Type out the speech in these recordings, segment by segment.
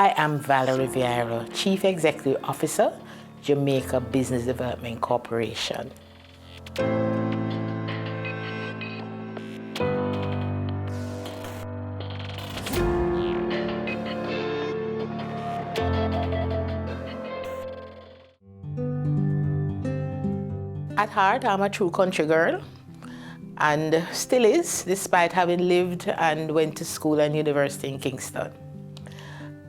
I am Valerie, Chief Executive Officer, Jamaica Business Development Corporation. At heart, I'm a true country girl, and still is, despite having lived and went to school and university in Kingston.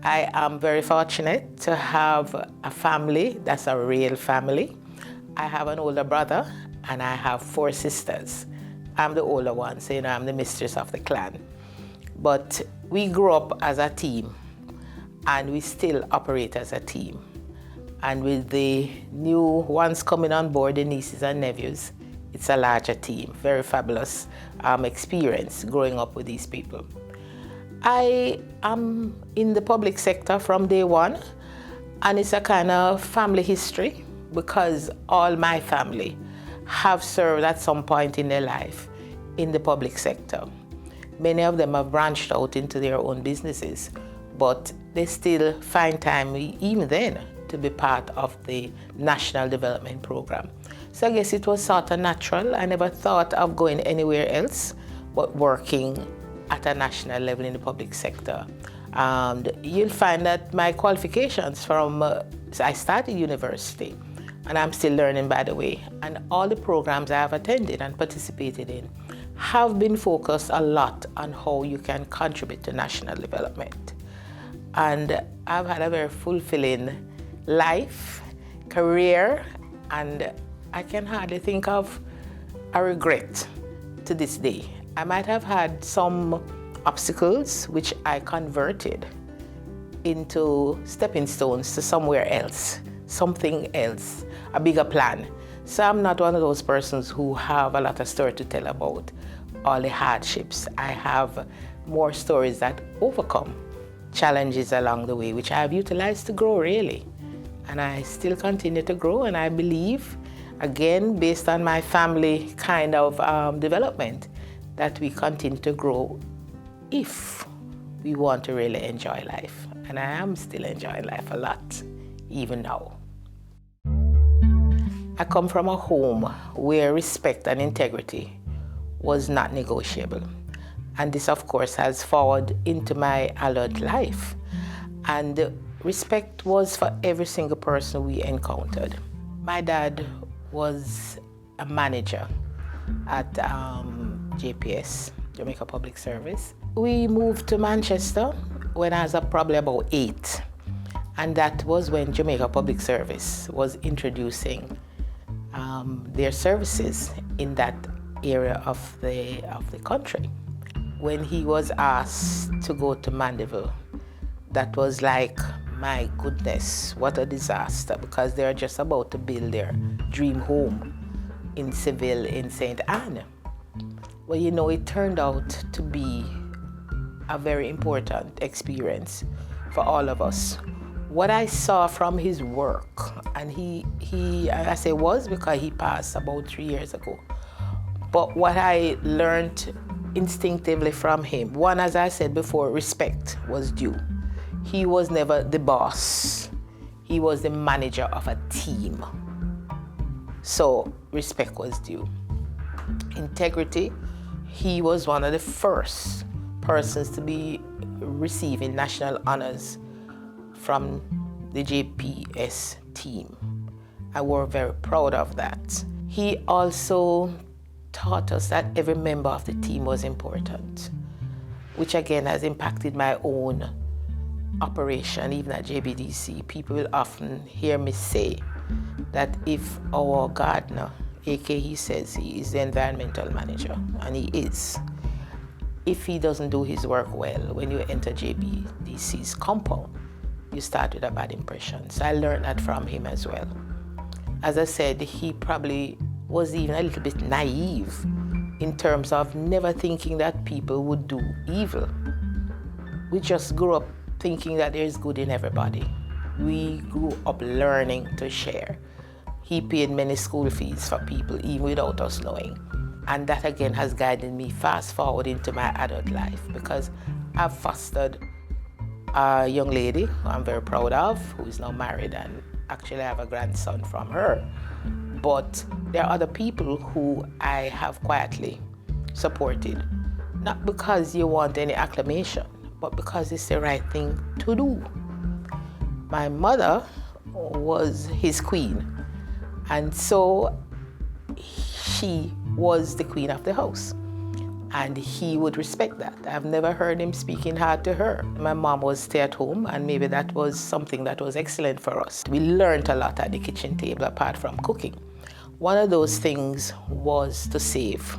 I am very fortunate to have a family that's a real family. I have an older brother and I have 4 sisters. I'm the older one, so I'm the mistress of the clan. But we grew up as a team and we still operate as a team. And with the new ones coming on board, the nieces and nephews, it's a larger team. Very fabulous experience growing up with these people. I am in the public sector from day one, and it's a kind of family history because all my family have served at some point in their life in the public sector. Many of them have branched out into their own businesses, but they still find time, even then, to be part of the National Development Program. So I guess it was sort of natural. I never thought of going anywhere else but working at a national level in the public sector. And you'll find that my qualifications from, I started university, and I'm still learning, by the way, and all the programs I have attended and participated in have been focused a lot on how you can contribute to national development. And I've had a very fulfilling life, career, and I can hardly think of a regret to this day. I might have had some obstacles which I converted into stepping stones to somewhere else, something else, a bigger plan. So I'm not one of those persons who have a lot of story to tell about all the hardships. I have more stories that overcome challenges along the way, which I have utilized to grow, really. And I still continue to grow, and I believe, again, based on my family kind of development, that we continue to grow if we want to really enjoy life. And I am still enjoying life a lot, even now. I come from a home where respect and integrity was not negotiable. And this, of course, has forward into my adult life. And respect was for every single person we encountered. My dad was a manager at JPS, Jamaica Public Service. We moved to Manchester when I was probably about 8. And that was when Jamaica Public Service was introducing their services in that area of the country. When he was asked to go to Mandeville, that was like, my goodness, what a disaster, because they're just about to build their dream home in Seville, in St. Anne. Well, it turned out to be a very important experience for all of us. What I saw from his work, and I say was because he passed about 3 years ago, but what I learned instinctively from him, one, as I said before, respect was due. He was never the boss. He was the manager of a team. So respect was due. Integrity, he was one of the first persons to be receiving national honors from the JPS team. I were very proud of that. He also taught us that every member of the team was important, which again has impacted my own operation, even at JBDC. People will often hear me say that if our gardener, aka he says he is the environmental manager, and he is, if he doesn't do his work well, when you enter JBDC's compound, you start with a bad impression. So I learned that from him as well. As I said, he probably was even a little bit naive in terms of never thinking that people would do evil. We just grew up thinking that there's good in everybody. We grew up learning to share. He paid many school fees for people, even without us knowing. And that again has guided me fast forward into my adult life, because I've fostered a young lady who I'm very proud of, who is now married, and actually I have a grandson from her. But there are other people who I have quietly supported, not because you want any acclamation, but because it's the right thing to do. My mother was his queen, and so she was the queen of the house, and he would respect that. I've never heard him speaking hard to her. My mom was stay at home, and maybe that was something that was excellent for us. We learned a lot at the kitchen table apart from cooking. One of those things was to save.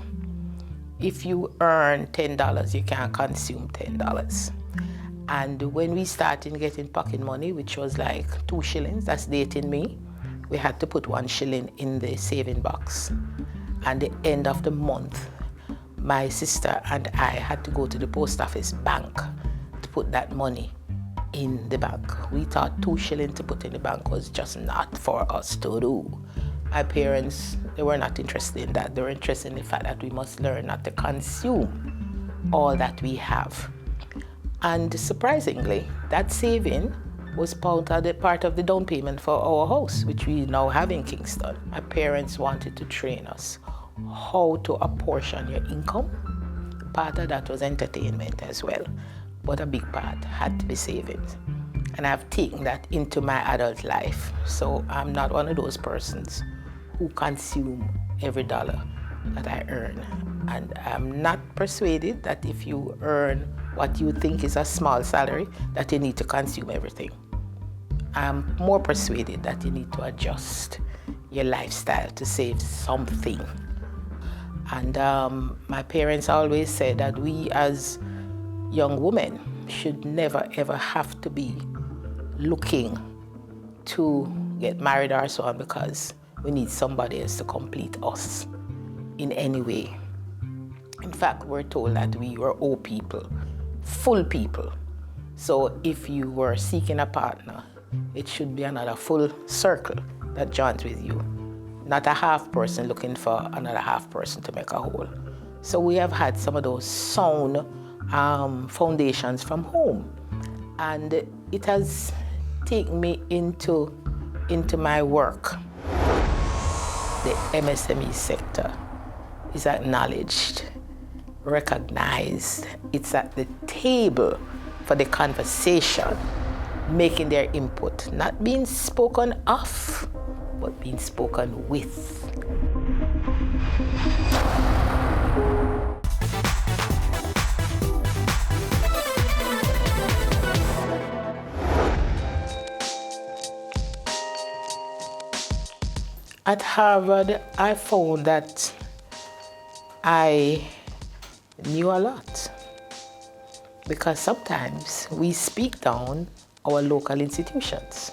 If you earn $10, you can consume $10. And when we started getting pocket money, which was like 2 shillings, that's dating me, we had to put 1 shilling in the saving box. And the end of the month, my sister and I had to go to the post office bank to put that money in the bank. We thought 2 shillings to put in the bank was just not for us to do. My parents, they were not interested in that. They were interested in the fact that we must learn not to consume all that we have. And surprisingly, that saving was part of the down payment for our house, which we now have in Kingston. My parents wanted to train us how to apportion your income. Part of that was entertainment as well, but a big part had to be savings. And I've taken that into my adult life. So I'm not one of those persons who consume every dollar that I earn. And I'm not persuaded that if you earn what you think is a small salary, that you need to consume everything. I'm more persuaded that you need to adjust your lifestyle to save something. And my parents always said that we as young women should never ever have to be looking to get married or so on, because we need somebody else to complete us in any way. In fact, we're told that we were all people, full people. So if you were seeking a partner, it should be another full circle that joins with you, not a half person looking for another half person to make a whole. So we have had some of those sound foundations from home, and it has taken me into my work. The MSME sector is acknowledged, recognized. It's at the table for the conversation, making their input, not being spoken of, but being spoken with. At Harvard, I found that I knew a lot, because sometimes we speak down our local institutions.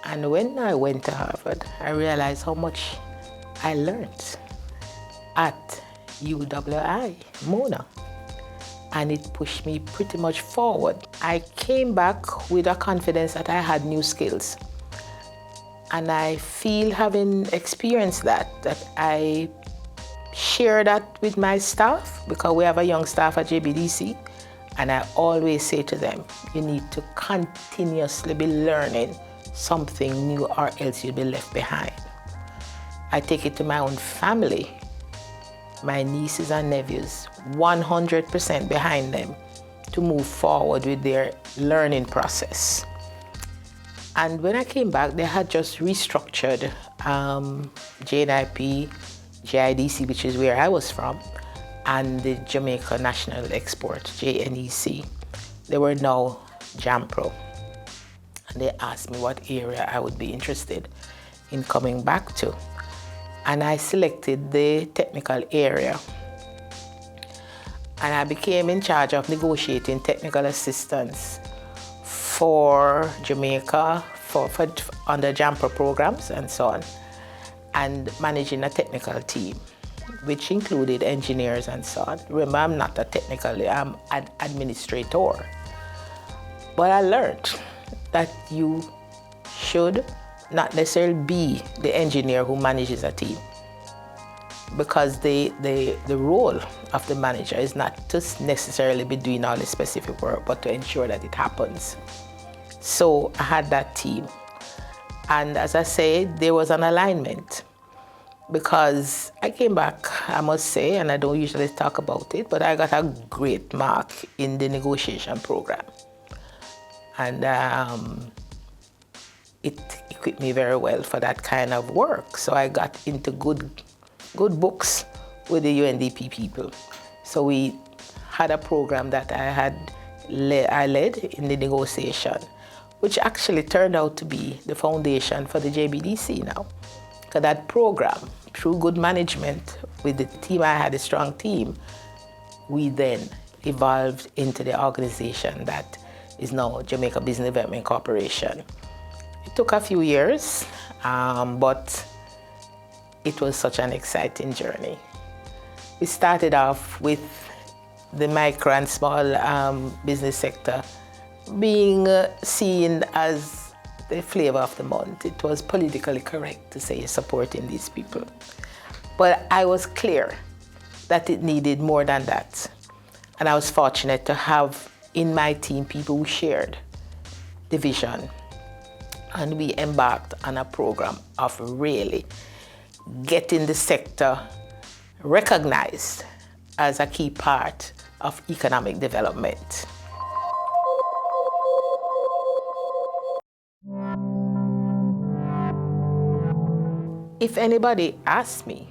And when I went to Harvard, I realized how much I learned at UWI, Mona. And it pushed me pretty much forward. I came back with a confidence that I had new skills. And I feel, having experienced that I share that with my staff, because we have a young staff at JBDC, and I always say to them, you need to continuously be learning something new, or else you'll be left behind. I take it to my own family, my nieces and nephews, 100% behind them to move forward with their learning process. And when I came back, they had just restructured JNIP, JIDC, which is where I was from, and the Jamaica National Export, JNEC. They were now JAMPRO. And they asked me what area I would be interested in coming back to. And I selected the technical area. And I became in charge of negotiating technical assistance for Jamaica, for under JAMPRO programs and so on, and managing a technical team, which included engineers and so on. Remember, I'm not a technical, I'm an administrator. But I learned that you should not necessarily be the engineer who manages a team. because the role of the manager is not to necessarily be doing all the specific work, but to ensure that it happens. So I had that team. And as I said, there was an alignment, because I came back, I must say, and I don't usually talk about it, but I got a great mark in the negotiation program. And it equipped me very well for that kind of work. So I got into good books with the UNDP people. So we had a program that I led in the negotiation, which actually turned out to be the foundation for the JBDC now. Because that program, through good management with the team, I had a strong team, we then evolved into the organization that is now Jamaica Business Development Corporation. It took a few years, but it was such an exciting journey. We started off with the micro and small business sector being seen as the flavor of the month. It was politically correct to say supporting these people. But I was clear that it needed more than that. And I was fortunate to have in my team people who shared the vision. And we embarked on a program of really getting the sector recognized as a key part of economic development. If anybody asks me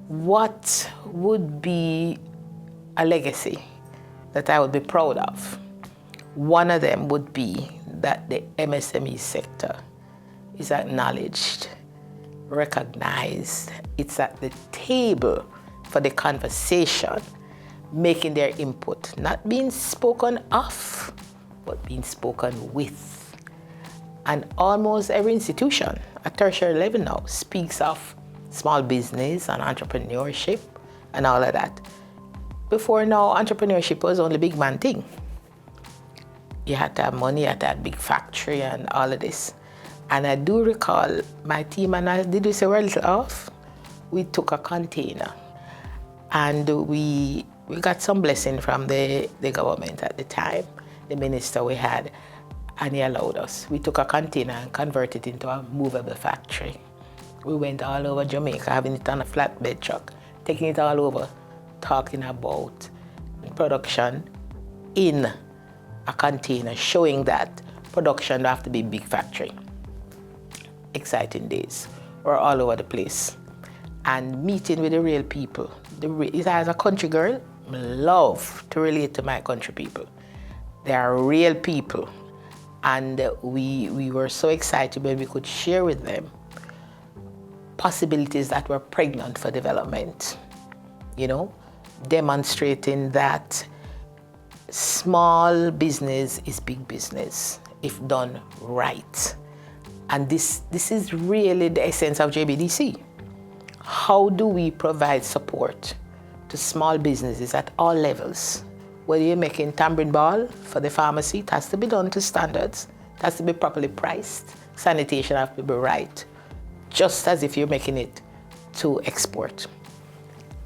what would be a legacy that I would be proud of, one of them would be that the MSME sector is acknowledged, recognized, it's at the table for the conversation, making their input, not being spoken of, but being spoken with. And almost every institution at tertiary level now speaks of small business and entrepreneurship and all of that. Before now, entrepreneurship was only big man thing. You had to have money, you had to have big factory and all of this. And I do recall my team and I, did we say we're a little off? We took a container and we got some blessing from the government at the time, the minister we had, and he allowed us. We took a container and converted it into a movable factory. We went all over Jamaica, having it on a flatbed truck, taking it all over, talking about production in a container, showing that production don't have to be big factory. Exciting days. We're all over the place. And meeting with the real people. As a country girl, I love to relate to my country people. They are real people. And we were so excited when we could share with them possibilities that were pregnant for development. You know, demonstrating that small business is big business if done right. And this is really the essence of JBDC. How do we provide support to small businesses at all levels? Whether you're making tambourine ball for the pharmacy, it has to be done to standards. It has to be properly priced. Sanitation has to be right, just as if you're making it to export.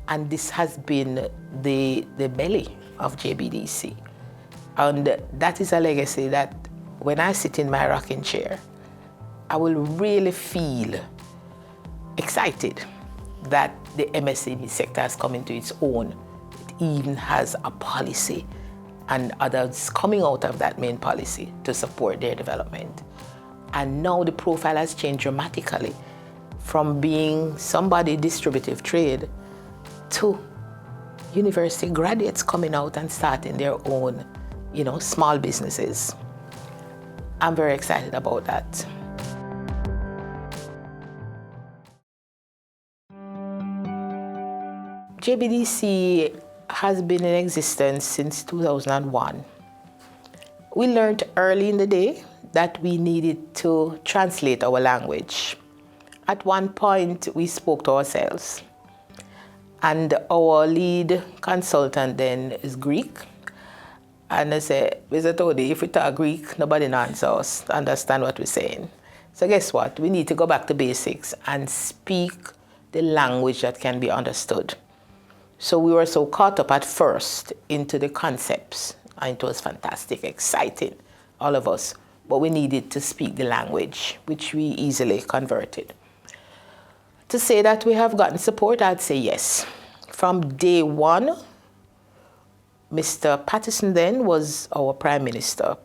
And this has been the belly of JBDC. And that is a legacy that when I sit in my rocking chair, I will really feel excited that the MSME sector has come into its own. It even has a policy and others coming out of that main policy to support their development. And now the profile has changed dramatically from being somebody distributive trade to university graduates coming out and starting their own, small businesses. I'm very excited about that. JBDC has been in existence since 2001. We learned early in the day that we needed to translate our language. At one point, we spoke to ourselves. And our lead consultant then is Greek. And I said, Mr. Todi, if we talk Greek, nobody answers us, understand what we're saying. So guess what? We need to go back to basics and speak the language that can be understood. So we were so caught up at first into the concepts, and it was fantastic, exciting, all of us, but we needed to speak the language, which we easily converted. To say that we have gotten support, I'd say yes. From day one, Mr. Patterson then was our Prime Minister,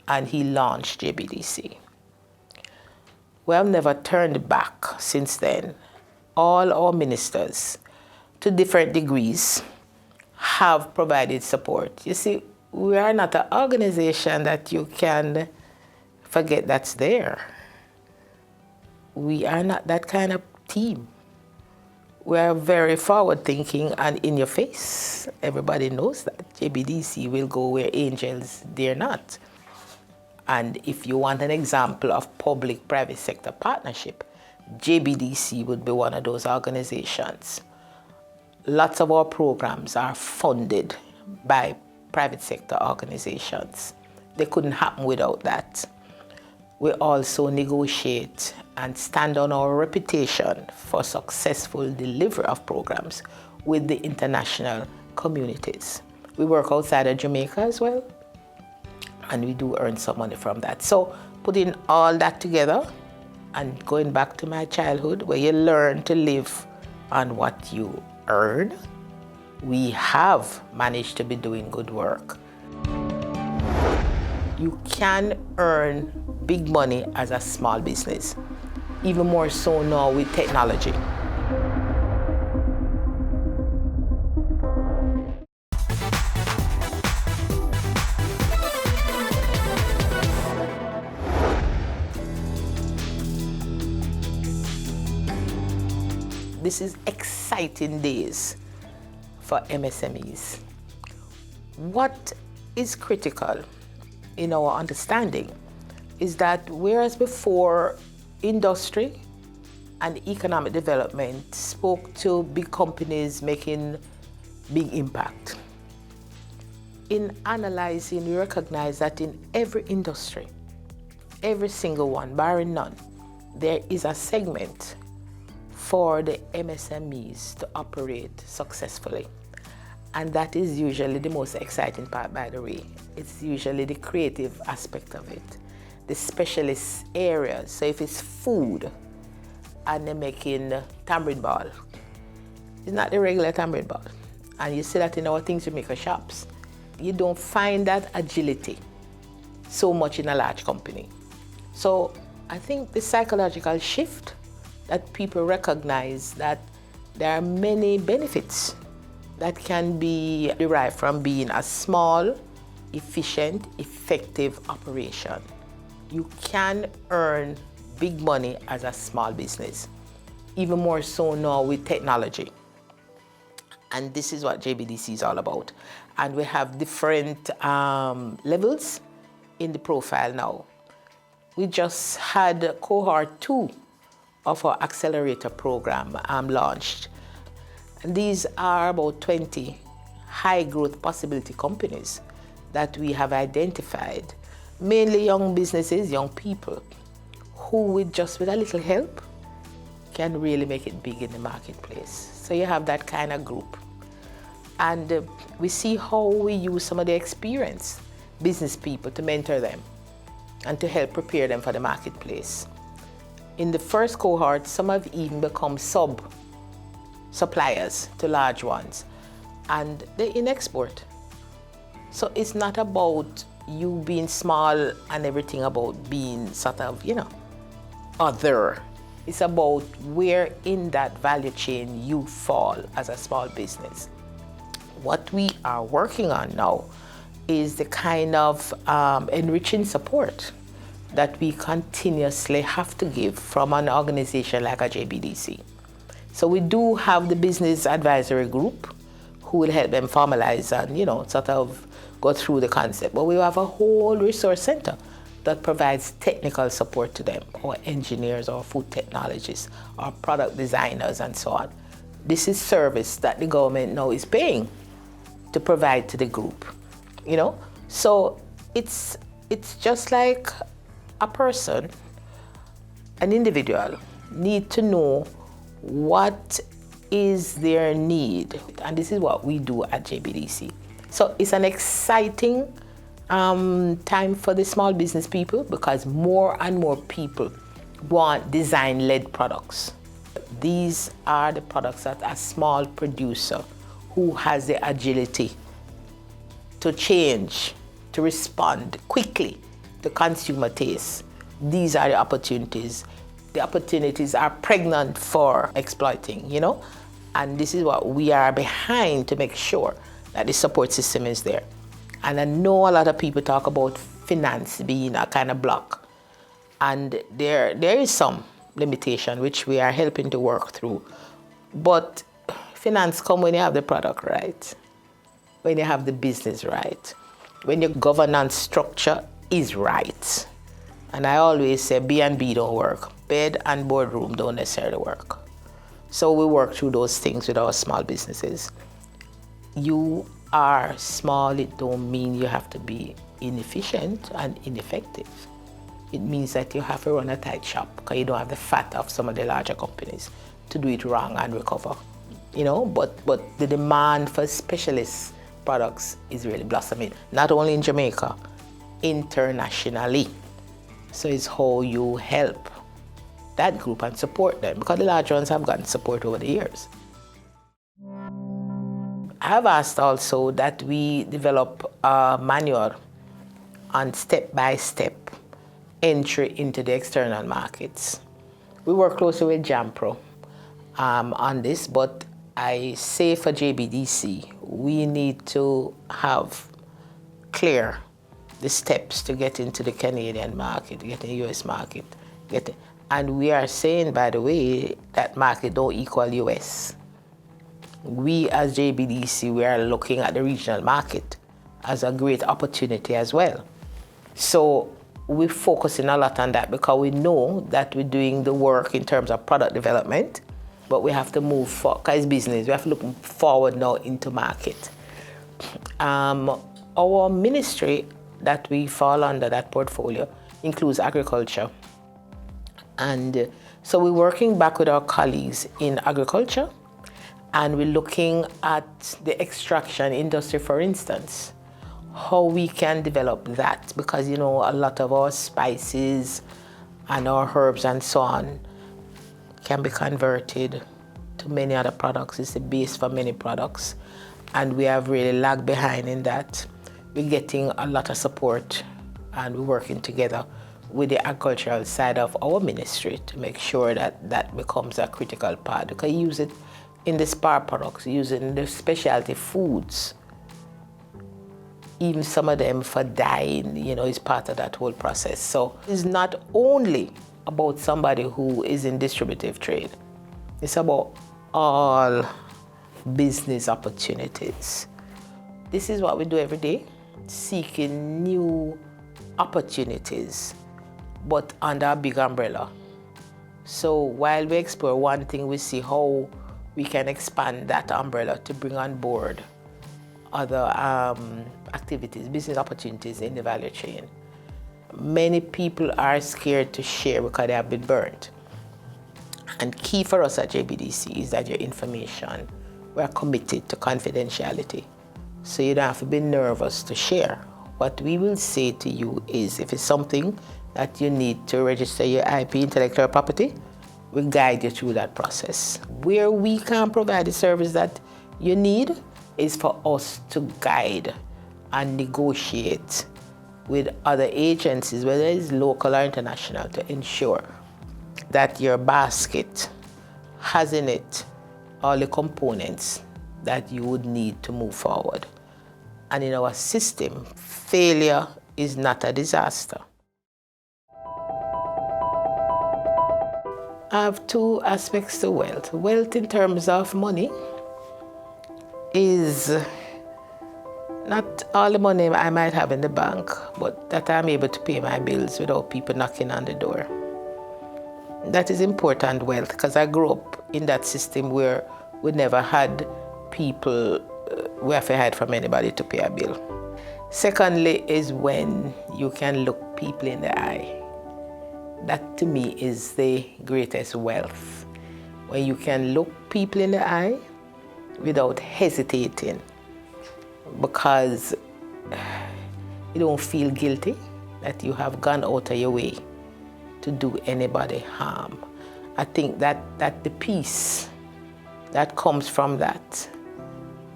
and he launched JBDC. We have never turned back since then. All our ministers, to different degrees, have provided support. You see, we are not an organization that you can forget that's there. We are not that kind of team. We are very forward-thinking and in your face. Everybody knows that. JBDC will go where angels dare not. And if you want an example of public-private sector partnership, JBDC would be one of those organizations. Lots of our programs are funded by private sector organizations. They couldn't happen without that. We also negotiate and stand on our reputation for successful delivery of programs with the international communities. We work outside of Jamaica as well, and we do earn some money from that. So putting all that together and going back to my childhood where you learn to live on what you earn, we have managed to be doing good work. You can earn big money as a small business, even more so now with technology. This is exciting days for MSMEs. What is critical in our understanding is that whereas before industry and economic development spoke to big companies making big impact, in analyzing, we recognize that in every industry, every single one, barring none, there is a segment for the MSMEs to operate successfully. And that is usually the most exciting part, by the way. It's usually the creative aspect of it, the specialist areas. So if it's food and they're making tamarind ball, it's not the regular tamarind ball. And you see that in our things we make shops. You don't find that agility so much in a large company. So I think the psychological shift that people recognize that there are many benefits that can be derived from being a small, efficient, effective operation. You can earn big money as a small business, even more so now with technology. And this is what JBDC is all about. And we have different levels in the profile now. We just had cohort 2 of our accelerator program launched. And these are about 20 high growth possibility companies that we have identified, mainly young businesses, young people, who with a little help can really make it big in the marketplace. So you have that kind of group. And we see how we use some of the experienced business people to mentor them and to help prepare them for the marketplace. In the first cohort, some have even become suppliers to large ones, and they're in export. So it's not about you being small and everything about being sort of, other. It's about where in that value chain you fall as a small business. What we are working on now is the kind of enriching support that we continuously have to give from an organization like a JBDC. So we do have the business advisory group who will help them formalize and, sort of go through the concept. But we have a whole resource center that provides technical support to them, or engineers, or food technologists, or product designers, and so on. This is service that the government now is paying to provide to the group, So it's just like a person, an individual, need to know What is their need? And this is what we do at JBDC. So it's an exciting time for the small business people because more and more people want design-led products. These are the products that a small producer who has the agility to change, to respond quickly to consumer tastes. These are the opportunities. The opportunities are pregnant for exploiting, you know? And this is what we are behind to make sure that the support system is there. And I know a lot of people talk about finance being a kind of block. And there is some limitation which we are helping to work through. But finance comes when you have the product right, when you have the business right, when your governance structure is right. And I always say B&B don't work. Bed and boardroom don't necessarily work. So we work through those things with our small businesses. You are small, it don't mean you have to be inefficient and ineffective. It means that you have to run a tight shop because you don't have the fat of some of the larger companies to do it wrong and recover. You know, but the demand for specialist products is really blossoming, not only in Jamaica, internationally. So it's how you help that group and support them, because the large ones have gotten support over the years. I have asked also that we develop a manual on step-by-step entry into the external markets. We work closely with Jampro on this, but I say for JBDC, we need to have clear the steps to get into the Canadian market, get in the US market. And we are saying, by the way, that market don't equal US. We as JBDC, we are looking at the regional market as a great opportunity as well. So we're focusing a lot on that because we know that we're doing the work in terms of product development, but we have to move forward, because it's business. We have to look forward now into market. Our ministry that we fall under, that portfolio, includes agriculture. And so we're working back with our colleagues in agriculture, and we're looking at the extraction industry, for instance, how we can develop that, because, you know, a lot of our spices and our herbs and so on can be converted to many other products. It's the base for many products, and we have really lagged behind in that. We're getting a lot of support, and we're working together with the agricultural side of our ministry to make sure that that becomes a critical part. You can use it in the spar products, use it in the specialty foods. Even some of them for dyeing, you know, is part of that whole process. So it's not only about somebody who is in distributive trade. It's about all business opportunities. This is what we do every day, seeking new opportunities, but under a big umbrella. So while we explore one thing, we see how we can expand that umbrella to bring on board other activities, business opportunities in the value chain. Many people are scared to share because they have been burnt. And key for us at JBDC is that your information, we're committed to confidentiality. So you don't have to be nervous to share. What we will say to you is, if it's something that you need to register your IP, intellectual property, we guide you through that process. Where we can provide the service that you need is for us to guide and negotiate with other agencies, whether it's local or international, to ensure that your basket has in it all the components that you would need to move forward. And in our system, failure is not a disaster. I have two aspects to wealth. Wealth in terms of money is not all the money I might have in the bank, but that I'm able to pay my bills without people knocking on the door. That is important wealth, because I grew up in that system where we never had people we have to hide from anybody to pay a bill. Secondly is when you can look people in the eye. That to me is the greatest wealth. when you can look people in the eye without hesitating, because you don't feel guilty that you have gone out of your way to do anybody harm. I think that the peace that comes from that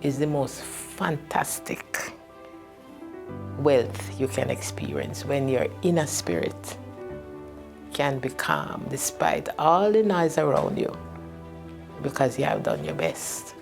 is the most fantastic wealth you can experience, when your inner spirit can be calm despite all the noise around you, because you have done your best.